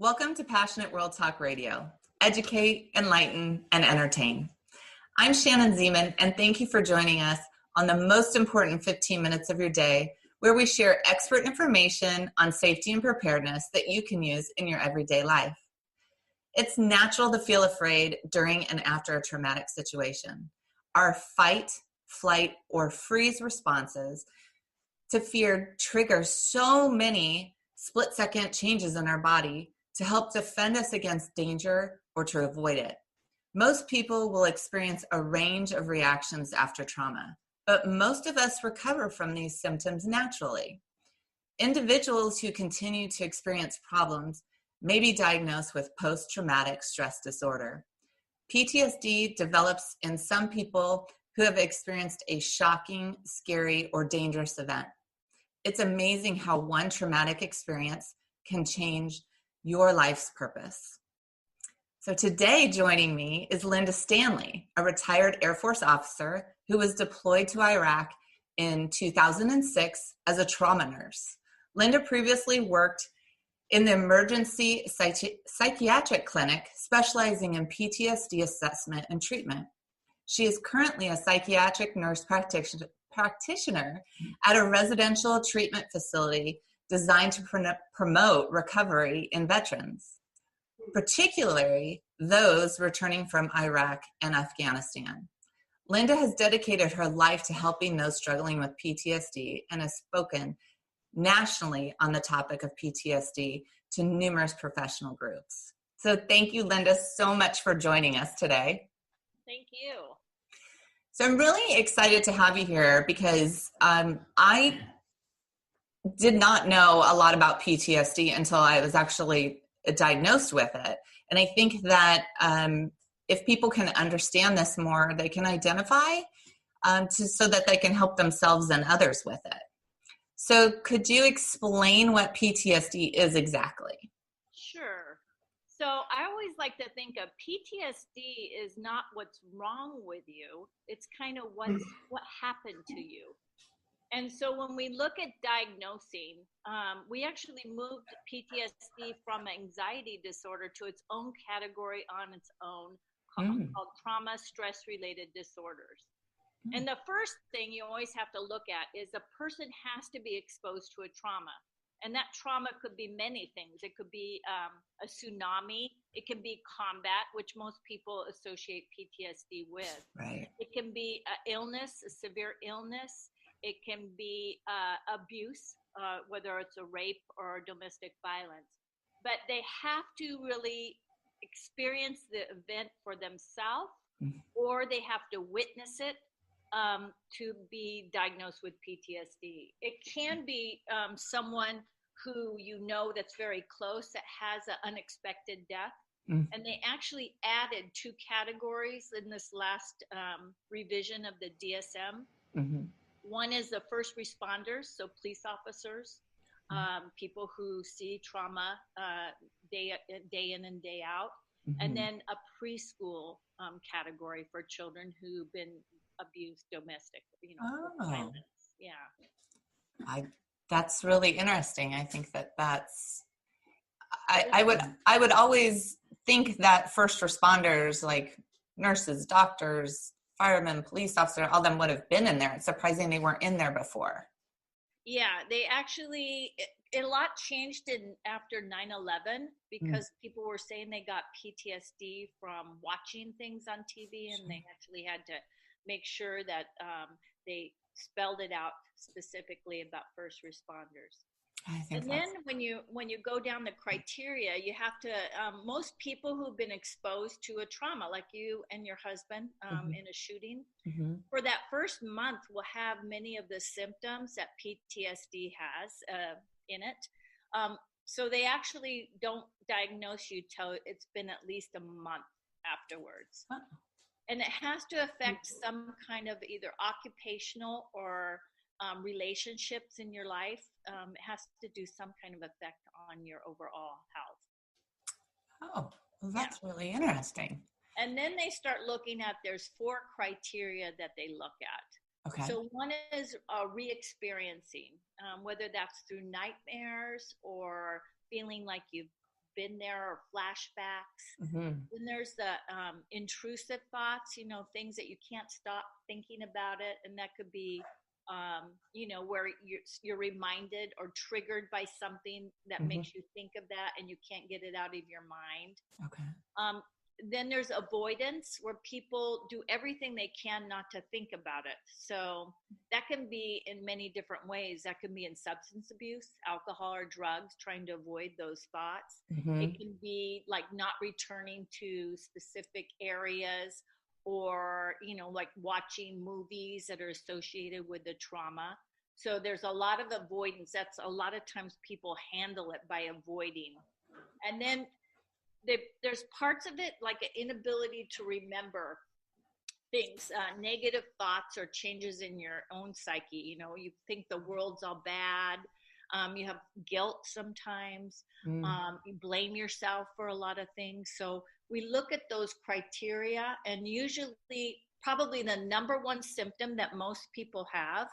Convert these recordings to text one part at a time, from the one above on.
Welcome to Passionate World Talk Radio. Educate, enlighten, and entertain. I'm Shannon Zeman, and thank you for joining us on the most important 15 minutes of your day, where we share expert information on safety and preparedness that you can use in your everyday life. It's natural to feel afraid during and after a traumatic situation. Our fight, flight, or freeze responses to fear trigger so many split-second changes in our body to help defend us against danger or to avoid it. Most people will experience a range of reactions after trauma, but most of us recover from these symptoms naturally. Individuals who continue to experience problems may be diagnosed with post-traumatic stress disorder. PTSD develops in some people who have experienced a shocking, scary, or dangerous event. It's amazing how one traumatic experience can change your life's purpose. So today joining me is Linda Stanley, a retired Air Force officer who was deployed to Iraq in 2006 as a trauma nurse. Linda previously worked in the emergency psychiatric clinic, specializing in PTSD assessment and treatment. She is currently a psychiatric nurse practitioner at a residential treatment facility designed to promote recovery in veterans, particularly those returning from Iraq and Afghanistan. Linda has dedicated her life to helping those struggling with PTSD and has spoken nationally on the topic of PTSD to numerous professional groups. So thank you, Linda, so much for joining us today. Thank you. So I'm really excited to have you here because I did not know a lot about PTSD until I was actually diagnosed with it. And I think that if people can understand this more, they can identify so that they can help themselves and others with it. So could you explain what PTSD is exactly? Sure. So I always like to think of PTSD is not what's wrong with you. It's kind of what happened to you. And so when we look at diagnosing, we actually moved PTSD from anxiety disorder to its own category on its own called trauma stress-related disorders. And the first thing you always have to look at is a person has to be exposed to a trauma. And that trauma could be many things. It could be a tsunami. It can be combat, which most people associate PTSD with. Right. It can be illness, a severe illness. It can be abuse, whether it's a rape or domestic violence. But they have to really experience the event for themselves, or they have to witness it to be diagnosed with PTSD. It can be someone who you know that's very close that has an unexpected death. And they actually added 2 categories in this last revision of the DSM. One is the first responders, so police officers, people who see trauma day in and day out, and then a preschool category for children who've been abused domestic, violence. Yeah. That's really interesting. I think that's I would always think that first responders, like nurses, doctors, firemen, police officers, all them would have been in there. It's surprising they weren't in there before. Yeah, they actually, a lot changed after 9/11 because people were saying they got PTSD from watching things on TV, and they actually had to make sure that they spelled it out specifically about first responders. And then when you go down the criteria, you have to, most people who've been exposed to a trauma, like you and your husband in a shooting, for that first month will have many of the symptoms that PTSD has in it. So they actually don't diagnose you till it's been at least a month afterwards. And it has to affect some kind of either occupational or relationships in your life. It has to do some kind of effect on your overall health. Oh, well, that's really interesting. And then they start looking at, there's 4 criteria that they look at. Okay. So one is re-experiencing, whether that's through nightmares or feeling like you've been there or flashbacks. Mm-hmm. Then there's the intrusive thoughts, things that you can't stop thinking about it. And that could be, where you're reminded or triggered by something that Mm-hmm. makes you think of that and you can't get it out of your mind. Okay. Then there's avoidance, where people do everything they can not to think about it. So that can be in many different ways. That can be in substance abuse, alcohol or drugs, trying to avoid those thoughts. Mm-hmm. It can be like not returning to specific areas, or, like watching movies that are associated with the trauma. So there's a lot of avoidance. That's a lot of times people handle it by avoiding. And then there's parts of it like an inability to remember things, negative thoughts or changes in your own psyche. You think the world's all bad. You have guilt sometimes. You blame yourself for a lot of things. So we look at those criteria, and usually probably the number one symptom that most people have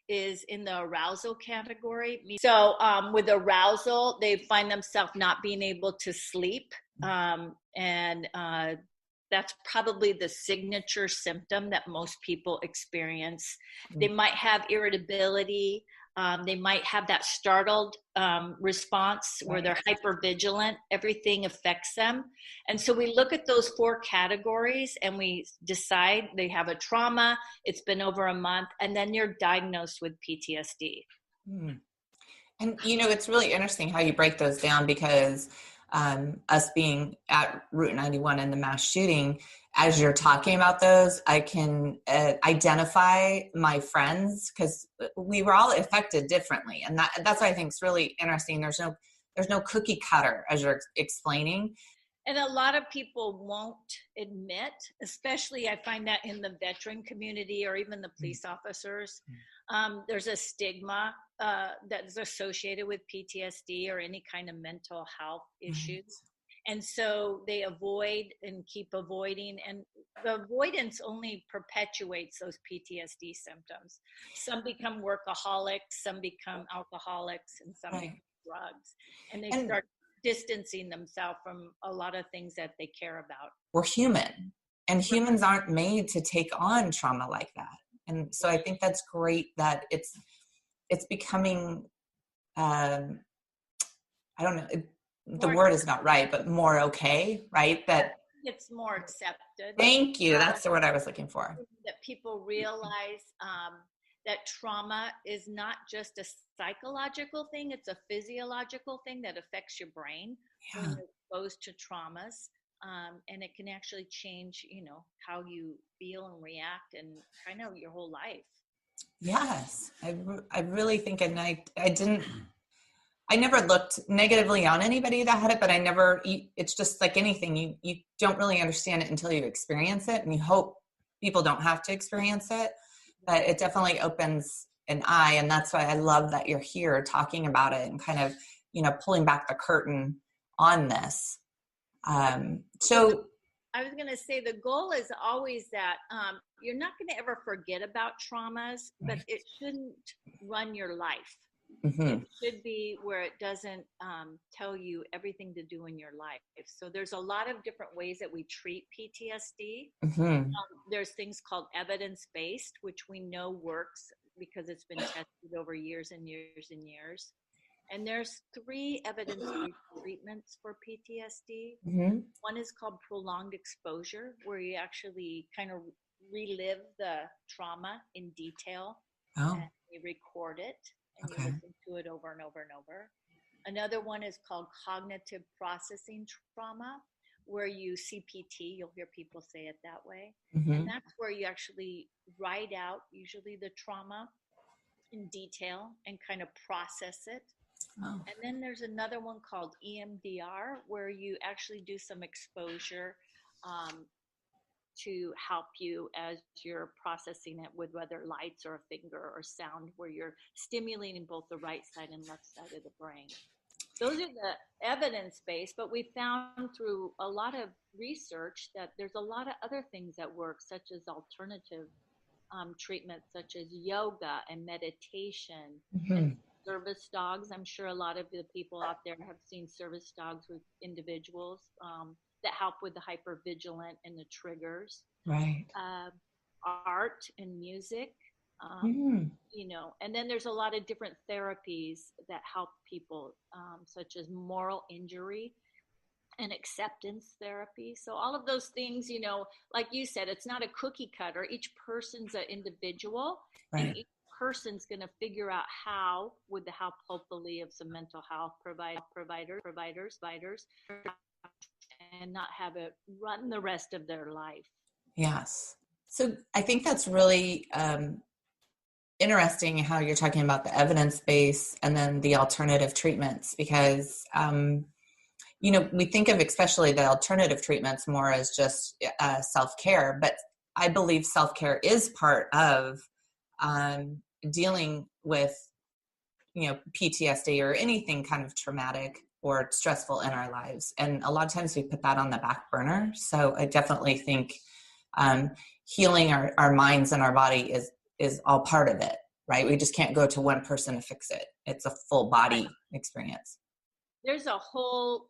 is in the arousal category. So with arousal, they find themselves not being able to sleep. And that's probably the signature symptom that most people experience. They might have irritability. They might have that startled response where they're hypervigilant. Everything affects them. And so we look at those 4 categories and we decide they have a trauma. It's been over a month, and then you're diagnosed with PTSD. And, it's really interesting how you break those down, because us being at Route 91 and the mass shooting, as you're talking about those, I can identify my friends, because we were all affected differently. And that's what I think is really interesting. There's no cookie cutter, as you're explaining. And a lot of people won't admit, especially I find that in the veteran community or even the police officers, there's a stigma that is associated with PTSD or any kind of mental health issues. And so they avoid and keep avoiding, and the avoidance only perpetuates those PTSD symptoms. Some become workaholics, some become alcoholics, and some become drugs. And they start distancing themselves from a lot of things that they care about. We're human, and humans aren't made to take on trauma like that. And so I think that's great that it's becoming, I don't know, the word is not right, but more okay, right? That it's more accepted. Thank you. That's the word I was looking for. That people realize that trauma is not just a psychological thing, it's a physiological thing that affects your brain when you're exposed to traumas. And it can actually change, how you feel and react and kind of your whole life. Yes. I really think, and I never looked negatively on anybody that had it, but it's just like anything. You don't really understand it until you experience it, and you hope people don't have to experience it, but it definitely opens an eye. And that's why I love that you're here talking about it and kind of, pulling back the curtain on this. So I was going to say the goal is always that you're not going to ever forget about traumas, but it shouldn't run your life. It should be where it doesn't tell you everything to do in your life. So there's a lot of different ways that we treat PTSD. There's things called evidence-based, which we know works because it's been tested over years and years and years. And there's 3 evidence-based treatments for PTSD. One is called prolonged exposure, where you actually kind of relive the trauma in detail and you record it. And you listen to it over and over and over. Another one is called cognitive processing trauma, where you CPT, you'll hear people say it that way. And that's where you actually write out usually the trauma in detail and kind of process it. And then there's another one called EMDR, where you actually do some exposure to help you as you're processing it with whether lights or a finger or sound, where you're stimulating both the right side and left side of the brain. Those are the evidence-based, but we found through a lot of research that there's a lot of other things that work, such as alternative treatments, such as yoga and meditation and service dogs. I'm sure a lot of the people out there have seen service dogs with individuals that help with the hypervigilant and the triggers. Right. Art and music, and then there's a lot of different therapies that help people, such as moral injury and acceptance therapy. So all of those things, like you said, it's not a cookie cutter. Each person's an individual, right. And each person's going to figure out how, with the help, hopefully, of some mental health providers, and not have it run the rest of their life. Yes. So I think that's really interesting how you're talking about the evidence base and then the alternative treatments, because, we think of especially the alternative treatments more as just self-care, but I believe self-care is part of dealing with, PTSD or anything kind of traumatic or stressful in our lives. And a lot of times we put that on the back burner. So I definitely think healing our minds and our body is all part of it, right? We just can't go to one person to fix it. It's a full body experience. There's a whole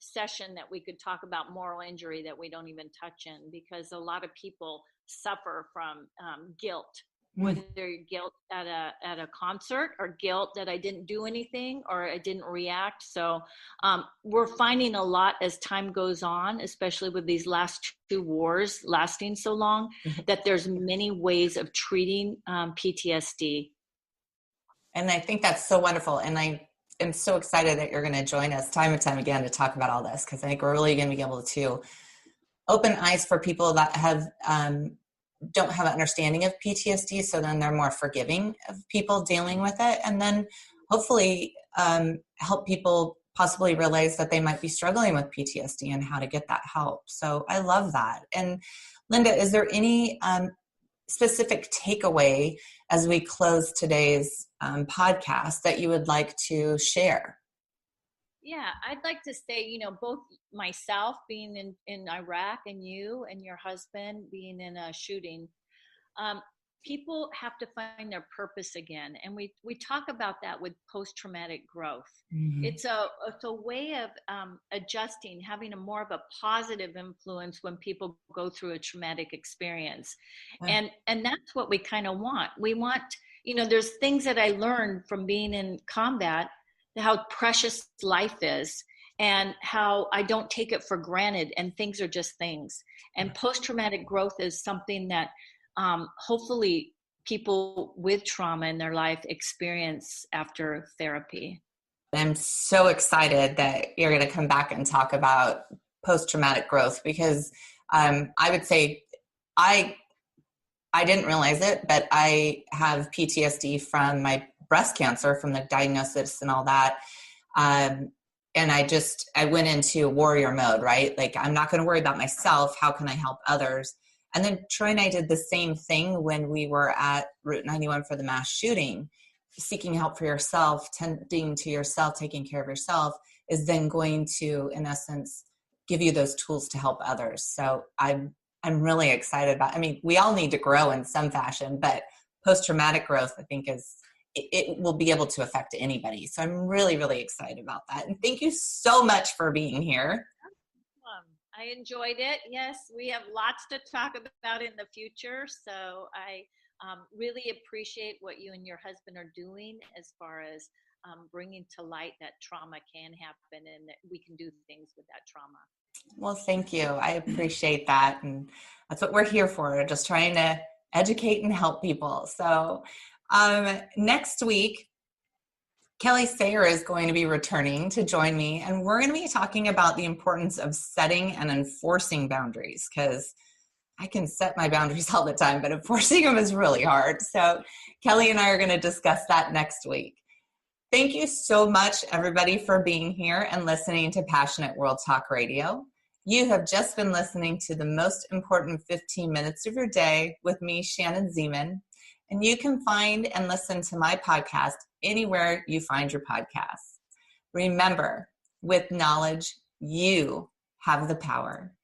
session that we could talk about moral injury that we don't even touch in, because a lot of people suffer from guilt, whether guilt at a concert or guilt that I didn't do anything or I didn't react. So we're finding a lot as time goes on, especially with these last 2 wars lasting so long, that there's many ways of treating PTSD. And I think that's so wonderful. And I am so excited that you're going to join us time and time again to talk about all this, because I think we're really going to be able to open eyes for people that have don't have an understanding of PTSD, so then they're more forgiving of people dealing with it, and then hopefully help people possibly realize that they might be struggling with PTSD and how to get that help. So I love that. And Linda, is there any specific takeaway as we close today's podcast that you would like to share? Yeah, I'd like to say, both myself being in Iraq and you and your husband being in a shooting, people have to find their purpose again. And we talk about that with post-traumatic growth. Mm-hmm. It's a way of adjusting, having a more of a positive influence when people go through a traumatic experience. Wow. And that's what we kind of want. We want, there's things that I learned from being in combat, how precious life is and how I don't take it for granted, and things are just things. And post-traumatic growth is something that hopefully people with trauma in their life experience after therapy. I'm so excited that you're going to come back and talk about post-traumatic growth, because I would say I didn't realize it, but I have PTSD from my breast cancer, from the diagnosis and all that. And I went into warrior mode, right? Like, I'm not going to worry about myself. How can I help others? And then Troy and I did the same thing when we were at Route 91 for the mass shooting. Seeking help for yourself, tending to yourself, taking care of yourself is then going to, in essence, give you those tools to help others. So I'm really excited about, we all need to grow in some fashion, but post-traumatic growth, I think, it will be able to affect anybody. So I'm really, really excited about that. And thank you so much for being here. I enjoyed it. Yes, we have lots to talk about in the future. So I really appreciate what you and your husband are doing as far as bringing to light that trauma can happen and that we can do things with that trauma. Well, thank you. I appreciate that. And that's what we're here for, just trying to educate and help people. So next week, Kelly Sayer is going to be returning to join me, and we're going to be talking about the importance of setting and enforcing boundaries, because I can set my boundaries all the time, but enforcing them is really hard. So Kelly and I are going to discuss that next week. Thank you so much, everybody, for being here and listening to Passionate World Talk Radio. You have just been listening to the most important 15 minutes of your day with me, Shannon Zeman. And you can find and listen to my podcast anywhere you find your podcasts. Remember, with knowledge, you have the power.